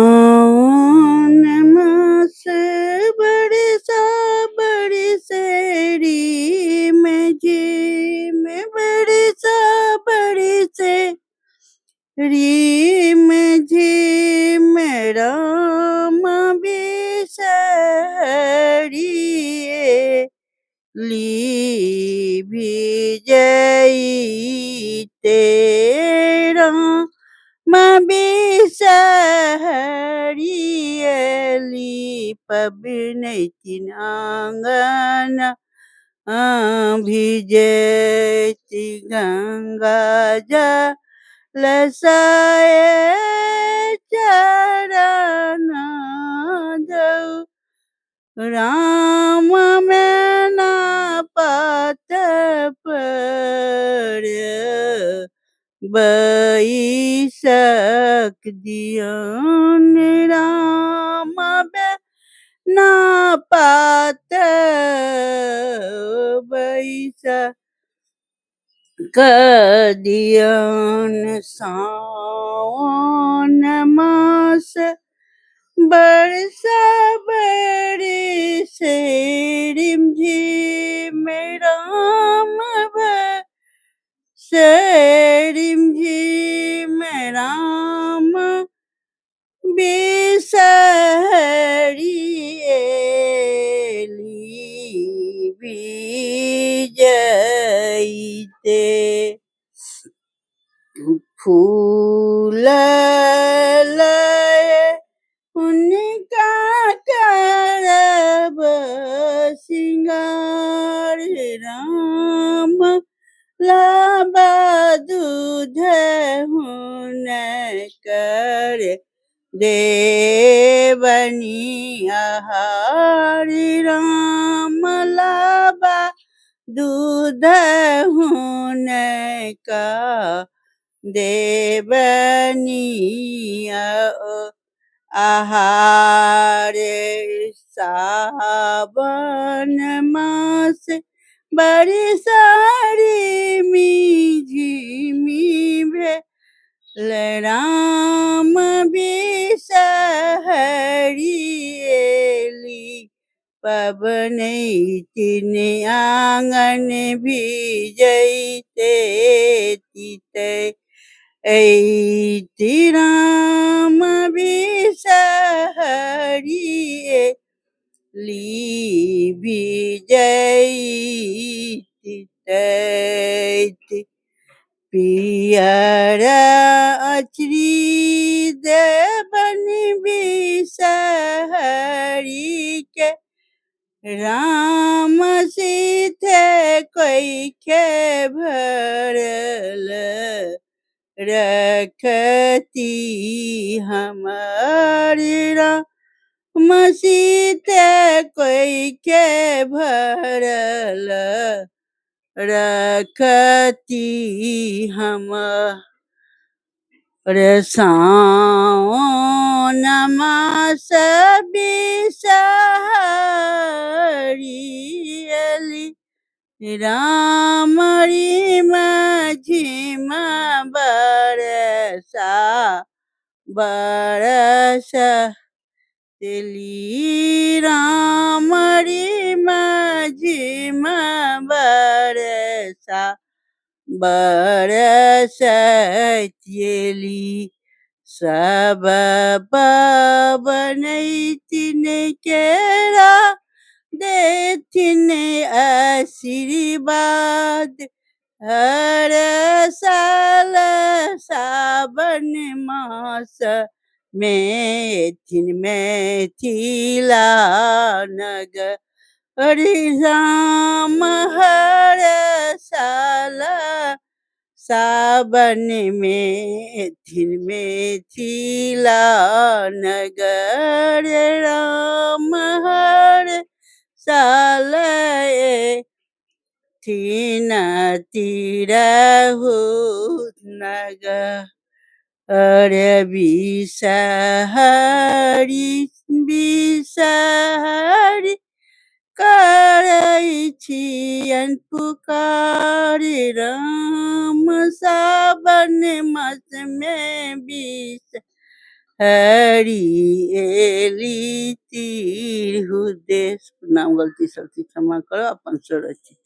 सावन मास बरसा बरसेरी में जी में बरसा बरसे री में जी में राम बिसरिए ली भी जई तेरा माँ बिसहरियली पबनैतिन आंगन भिजति गंगा जलसाए चरण दऊ राम में ना पात पर बैसक दियन राम बे ना पात बैसक दियन सावन मास बरसा बरसे रिमझिम राम रिमझिम राम बिसहरियली विजयते फूल लय उनका करब सिंगार राम लाबा दूध हुन कर देवनी आहार राम लाबा दूध हुन का देवनी आहार सावन मास बरसारी मिझिमी भेल राम बिसहरियली पबनैतिन आंगन भिजते तितै ऐति राम बिसहरियली विजयते पियर अचरी देवन बिसहरी के राम सीते कोई के भरल रखती हमारी राम सीते कोई के भरल रखती हम सावन मास बिसहरियली राम झिम बरसा बरस तेली राम झिम बरसा बरसत्यली सब पवनैतिन केरा देथिन आशीर्वाद हर साल सावन मास में थिन मिथिला नगर हरि राम हर साल सावन में थिन मिथिला नगर राम हर साल थिन तिरहु नगर अरे बिसहरी बिसहरी करै छियनि पुकार राम सावन मासमे विष हरि एली तिरहुत देश। नाम गलती सलती क्षमा करो, अपन स्वरचित।